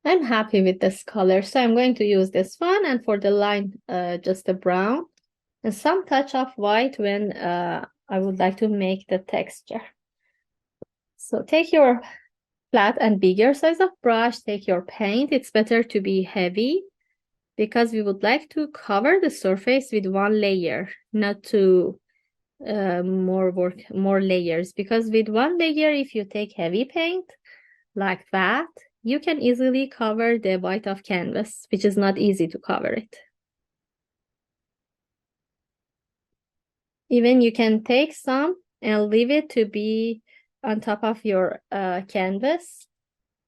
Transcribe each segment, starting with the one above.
I'm happy with this color, so I'm going to use this one, and for the line, just a brown and some touch of white when I would like to make the texture. So take your flat and bigger size of brush, take your paint. It's better to be heavy because we would like to cover the surface with one layer, not to more layers, because with one layer, if you take heavy paint like that, you can easily cover the white of canvas, which is not easy to cover it. Even you can take some and leave it to be on top of your canvas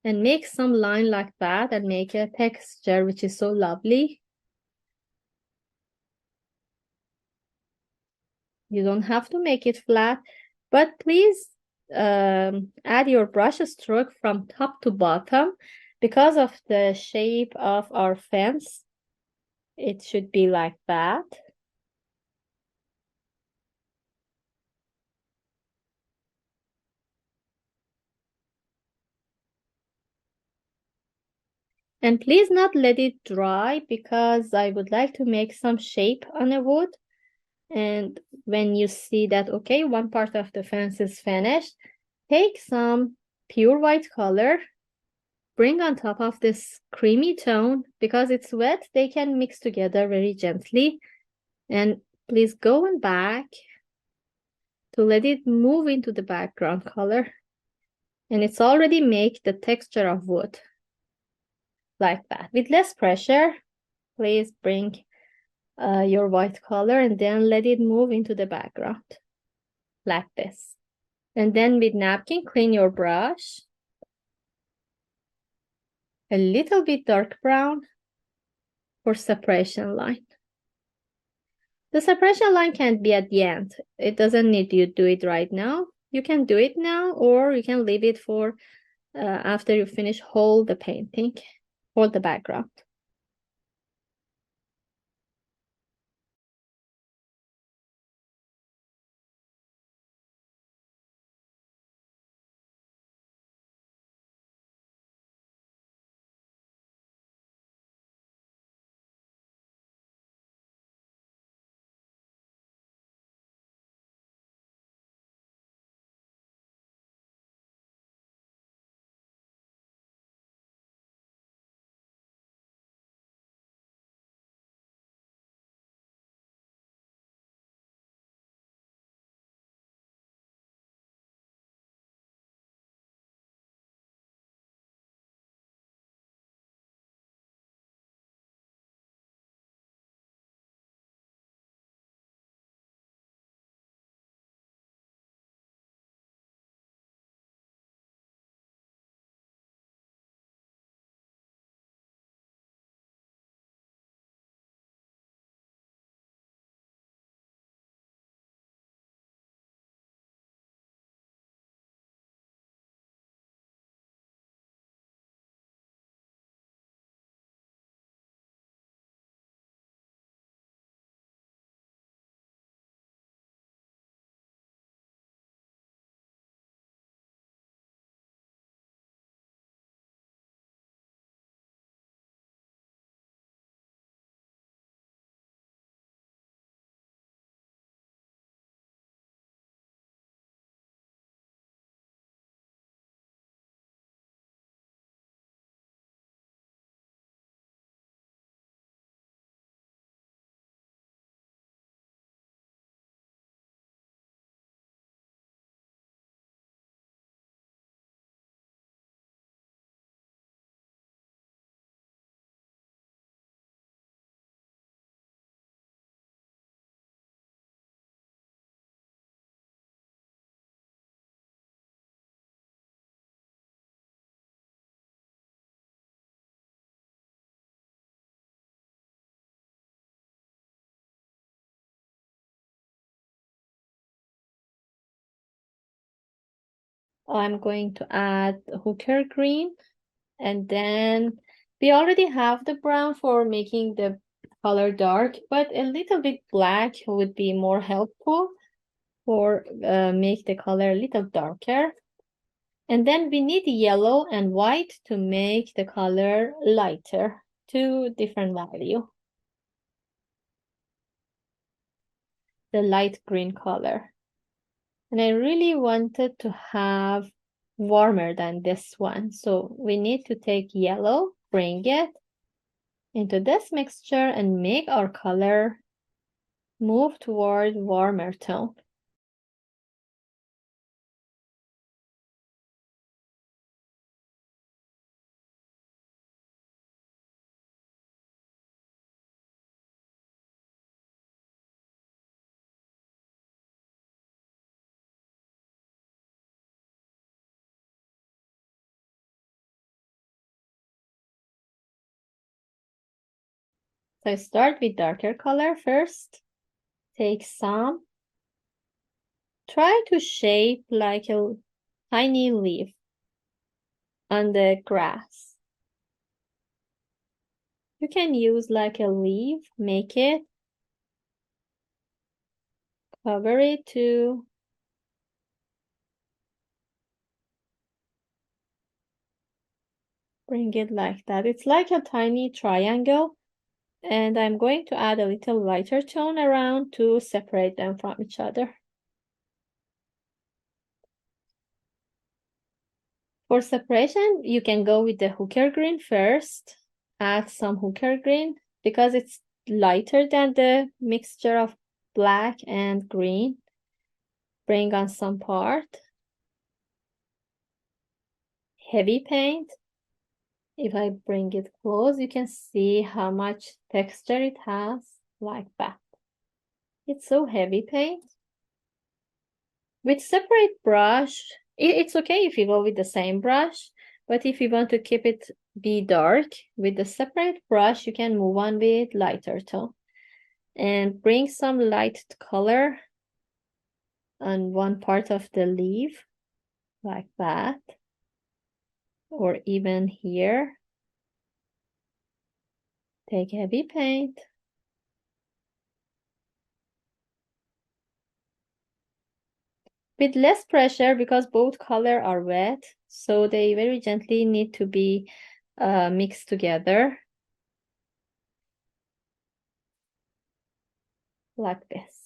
and make some line like that and make a texture which is so lovely. You don't have to make it flat, but please add your brush stroke from top to bottom because of the shape of our fence. It should be like that. And please not let it dry because I would like to make some shape on the wood. And when you see that, okay, one part of the fence is finished, take some pure white color, bring on top of this creamy tone. Because it's wet, they can mix together very gently. And please go on back to let it move into the background color. And it's already make the texture of wood like that. With less pressure, please bring your white color and then let it move into the background like this. And then with napkin, clean your brush. A little bit dark brown for separation line. The separation line can be at the end. It doesn't need you to do it right now. You can do it now, or you can leave it for after you finish hold the painting, hold the background. I'm going to add hooker green, and then we already have the brown for making the color dark, but a little bit black would be more helpful for make the color a little darker. And then we need yellow and white to make the color lighter to different value. The light green color. And I really wanted to have warmer than this one. So we need to take yellow, bring it into this mixture and make our color move toward warmer tone. So I start with darker color first. Take some. Try to shape like a tiny leaf on the grass. You can use like a leaf, make it, cover it too. Bring it like that. It's like a tiny triangle. And I'm going to add a little lighter tone around to separate them from each other. For separation, you can go with the hooker green first. Add some hooker green because it's lighter than the mixture of black and green. Bring on some part. Heavy paint. If I bring it close, you can see how much texture it has, like that. It's so heavy paint. With separate brush, it's okay if you go with the same brush, but if you want to keep it be dark, with the separate brush, you can move on with lighter tone. And bring some light color on one part of the leaf, like that. Or even here. Take heavy paint. With less pressure because both color are wet, so they very gently need to be mixed together. Like this.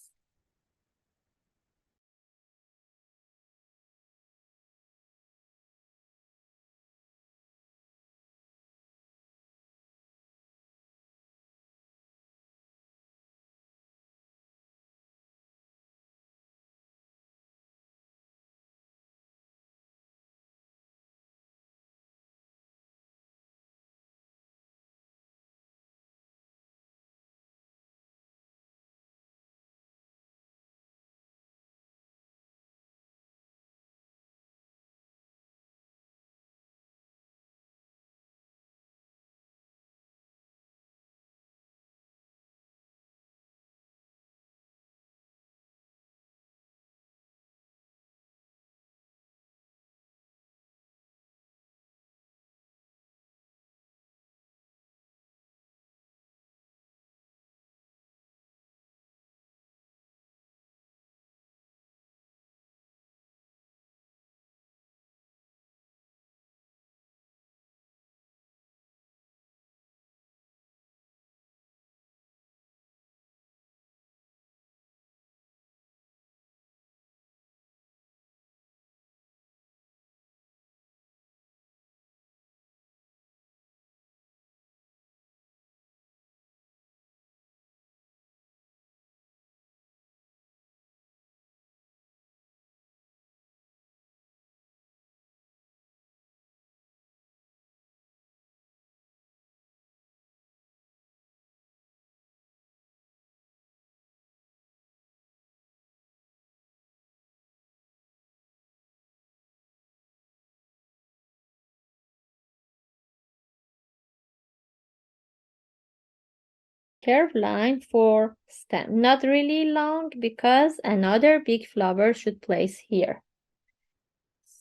Curved line for stem. Not really long because another big flower should place here.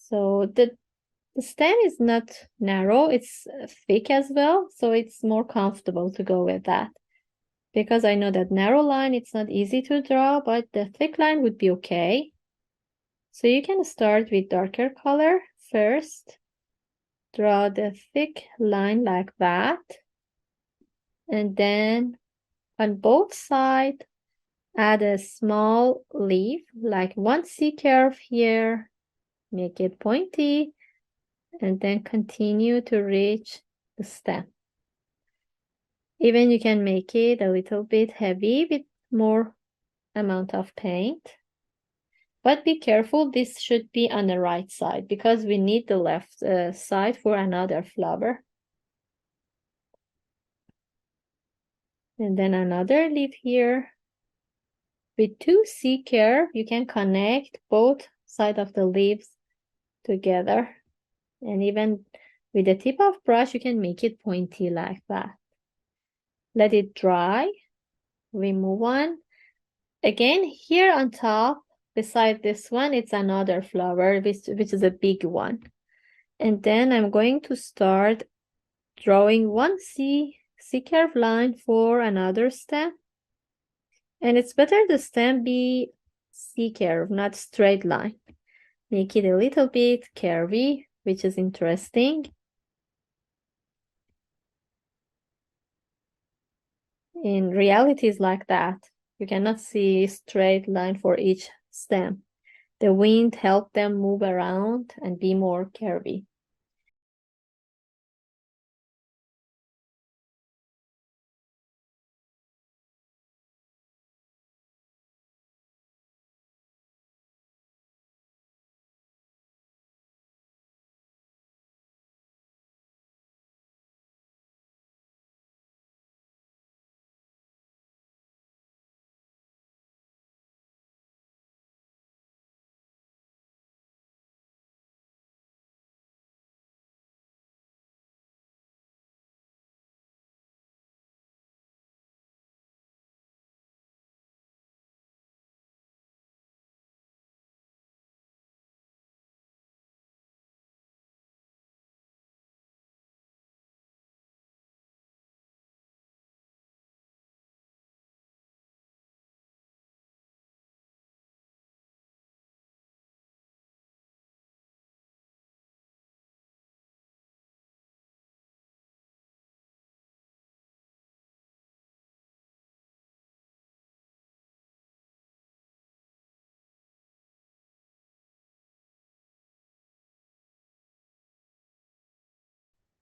So the stem is not narrow, it's thick as well, so it's more comfortable to go with that. Because I know that narrow line, it's not easy to draw, but the thick line would be okay. So you can start with darker color First, draw the thick line like that. And then on both sides, add a small leaf, like one C curve here, make it pointy, and then continue to reach the stem. Even you can make it a little bit heavy with more amount of paint. But be careful, this should be on the right side because we need the left side for another flower. And then another leaf here. With 2 C curve, you can connect both sides of the leaves together. And even with the tip of brush, you can make it pointy like that. Let it dry. We move on. Again, here on top, beside this one, it's another flower, which is a big one. And then I'm going to start drawing one C curve line for another stem. And it's better the stem be C curve, not straight line. Make it a little bit curvy, which is interesting. In reality, it's like that. You cannot see a straight line for each stem. The wind helps them move around and be more curvy.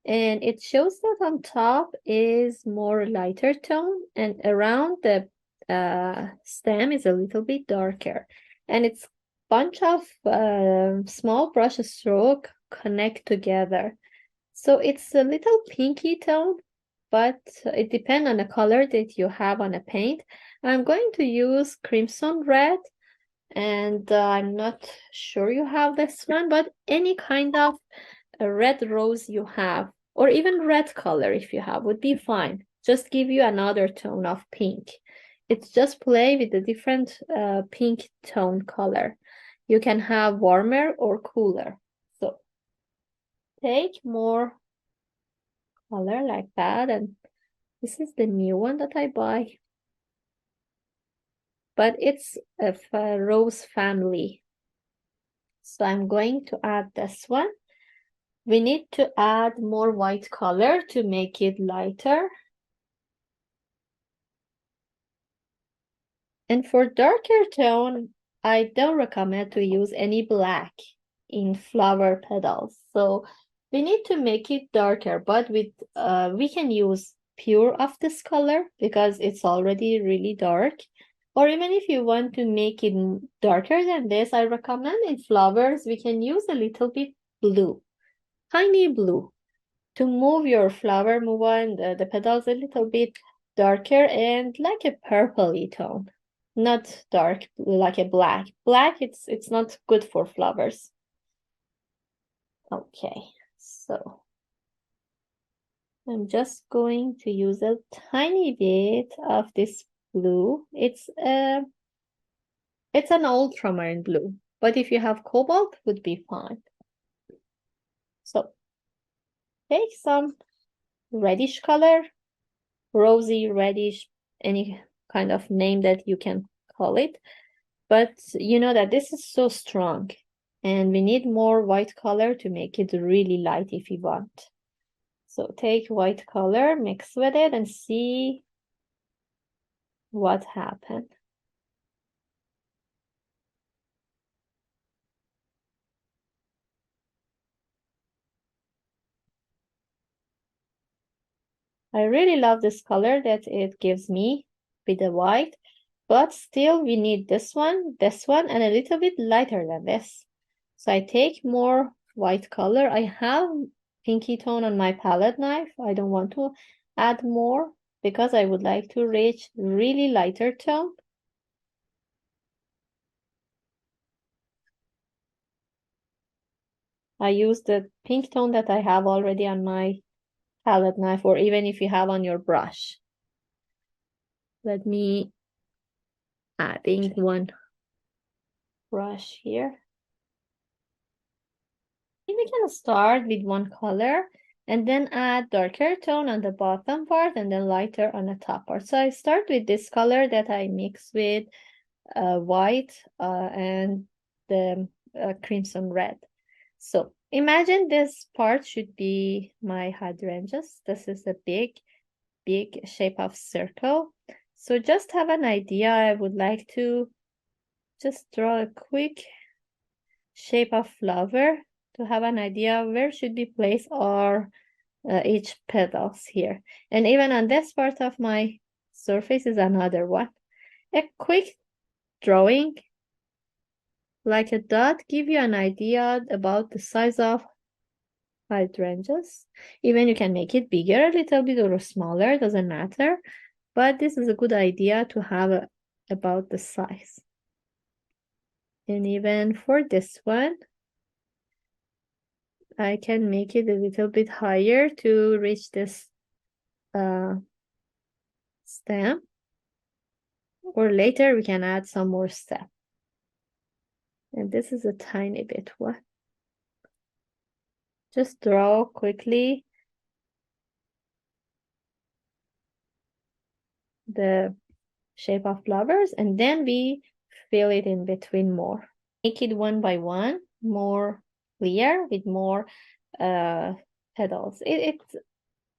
And it shows that on top is more lighter tone and around the stem is a little bit darker. And it's bunch of small brush stroke connect together. So it's a little pinky tone, but it depends on the color that you have on a paint. I'm going to use crimson red, and I'm not sure you have this one, but any kind of a red rose you have, or even red color if you have, would be fine. Just give you another tone of pink. It's just play with the different pink tone color. You can have warmer or cooler. So take more color like that, and this is the new one that I buy. But it's a rose family. So I'm going to add this one. We need to add more white color to make it lighter. And for darker tone, I don't recommend to use any black in flower petals. So we need to make it darker, but with we can use pure of this color because it's already really dark. Or even if you want to make it darker than this, I recommend in flowers, we can use a little bit blue. Tiny blue to move your flower, move on the petals a little bit darker and like a purpley tone, not dark like a black. Black, it's not good for flowers. Okay, so I'm just going to use a tiny bit of this blue. It's an ultramarine blue, but if you have cobalt, would be fine. So take some reddish color, rosy, reddish, any kind of name that you can call it. But you know that this is so strong And we need more white color to make it really light if you want. So take white color, mix with it, and see what happened. I really love this color that it gives me with the white, but still we need this one, and a little bit lighter than this. So I take more white color. I have pinky tone on my palette knife. I don't want to add more because I would like to reach really lighter tone. I use the pink tone that I have already on my palette knife, or even if you have on your brush. Let me adding one brush here. We can start with one color and then add darker tone on the bottom part and then lighter on the top part. So I start with this color that I mix with white and the crimson red. So imagine this part should be my hydrangeas. This is a big shape of circle. So just have an idea. I would like to just draw a quick shape of flower to have an idea where should be placed our each petals here. And even on this part of my surface is another one. A quick drawing like a dot give you an idea about the size of hydrangeas. Even you can make it bigger a little bit or smaller, doesn't matter. But this is a good idea to have about the size. And even for this one, I can make it a little bit higher to reach this stem. Or later we can add some more stem. And this is a tiny bit one. Just draw quickly the shape of flowers and then we fill it in between more. Make it one by one, more clear with more petals. It's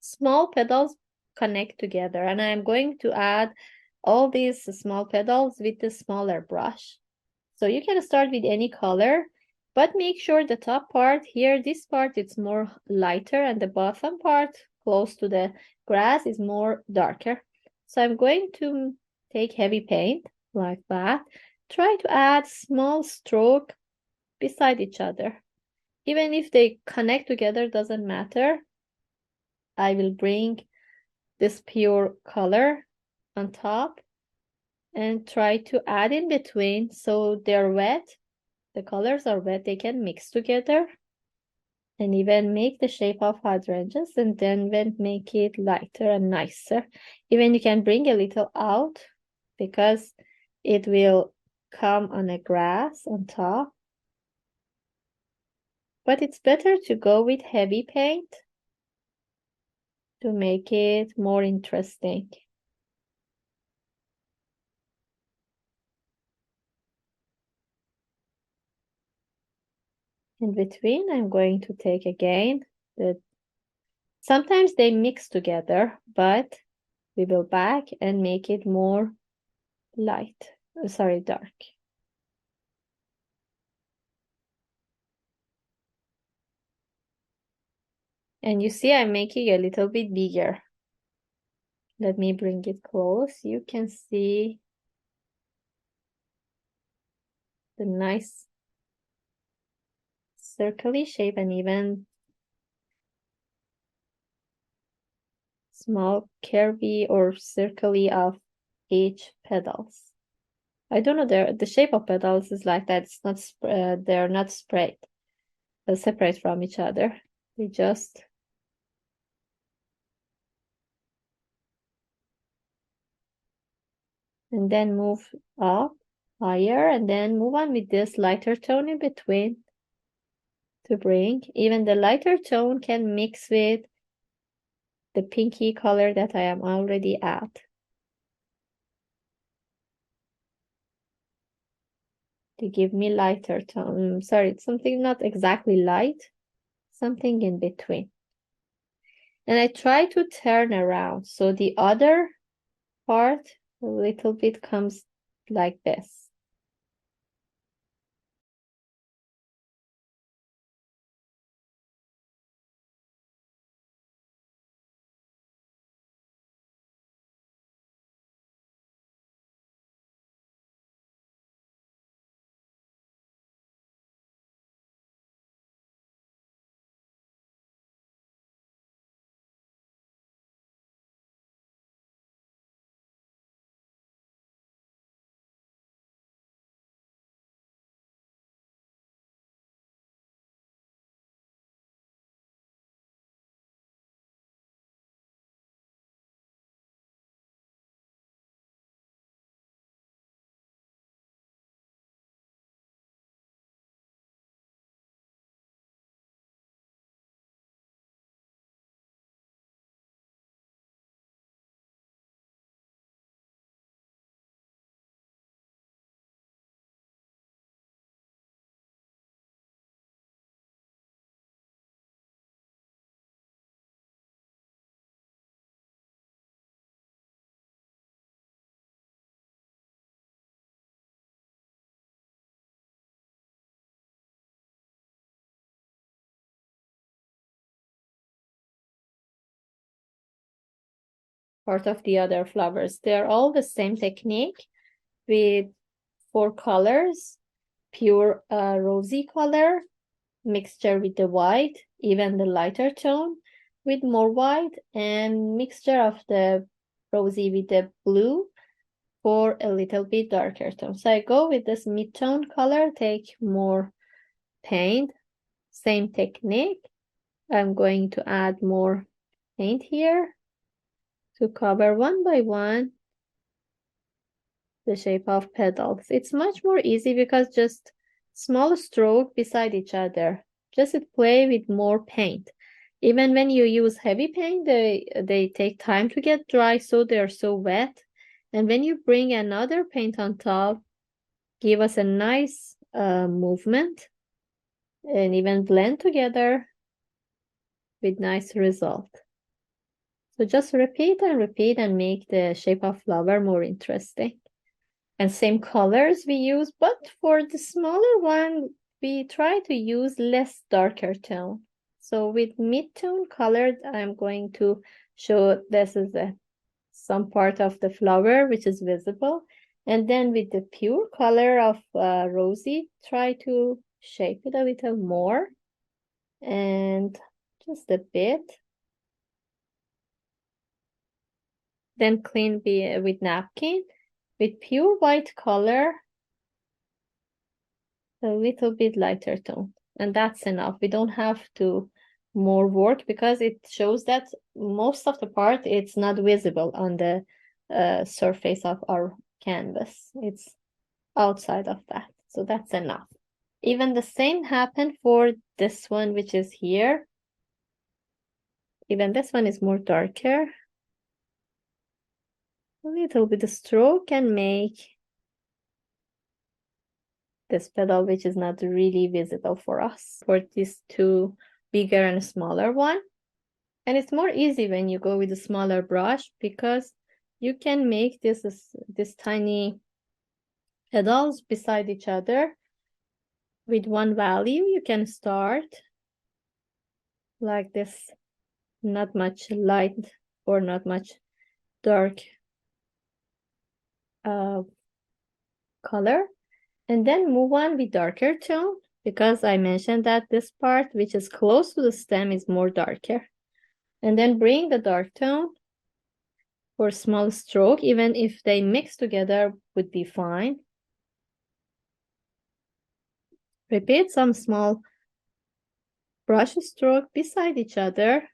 small petals connect together and I'm going to add all these small petals with the smaller brush. So you can start with any color, but make sure the top part here, this part, it's more lighter and the bottom part close to the grass is more darker. So I'm going to take heavy paint like that. Try to add small stroke beside each other. Even if they connect together, doesn't matter. I will bring this pure color on top and try to add in between so they're wet. The colors are wet, they can mix together and even make the shape of hydrangeas and then make it lighter and nicer. Even you can bring a little out because it will come on a grass on top. But it's better to go with heavy paint to make it more interesting. In between, I'm going to take again sometimes they mix together, but we will back and make it more light, dark. And you see I'm making a little bit bigger. Let me bring it close. You can see the nice circly shape and even small curvy or circly of each petals. I don't know, the shape of petals is like that. It's not they're not spread, separate from each other. They just and then move up higher and then move on with this lighter tone in between to bring. Even the lighter tone can mix with the pinky color that I am already at. to give me lighter tone. Sorry, something not exactly light, something in between. And I try to turn around so the other part a little bit comes like this. Part of the other flowers. They're all the same technique with 4 colors, pure rosy color, mixture with the white, even the lighter tone with more white, and mixture of the rosy with the blue for a little bit darker tone. So I go with this mid-tone color, take more paint, same technique. I'm going to add more paint here to cover one by one the shape of petals. It's much more easy because just small stroke beside each other. Just play with more paint. Even when you use heavy paint, they take time to get dry, so they're so wet. And when you bring another paint on top, give us a nice movement and even blend together with nice result. So just repeat and make the shape of flower more interesting. And same colors we use, but for the smaller one, we try to use less darker tone. So with mid-tone color, I'm going to show this is some part of the flower which is visible. And then with the pure color of rosy, try to shape it a little more and just a bit. Then clean with napkin. With pure white color, a little bit lighter tone. And that's enough. We don't have to more work because it shows that most of the part it's not visible on the surface of our canvas. It's outside of that. So that's enough. Even the same happened for this one, which is here. Even this one is more darker. A little bit of stroke and make this petal, which is not really visible for us. For these two bigger and smaller one. And it's more easy when you go with a smaller brush because you can make this tiny petals beside each other with one value. You can start like this, not much light or not much dark color, and then move on with darker tone because I mentioned that this part which is close to the stem is more darker. And then bring the dark tone for small stroke, even if they mix together would be fine. Repeat some small brush stroke beside each other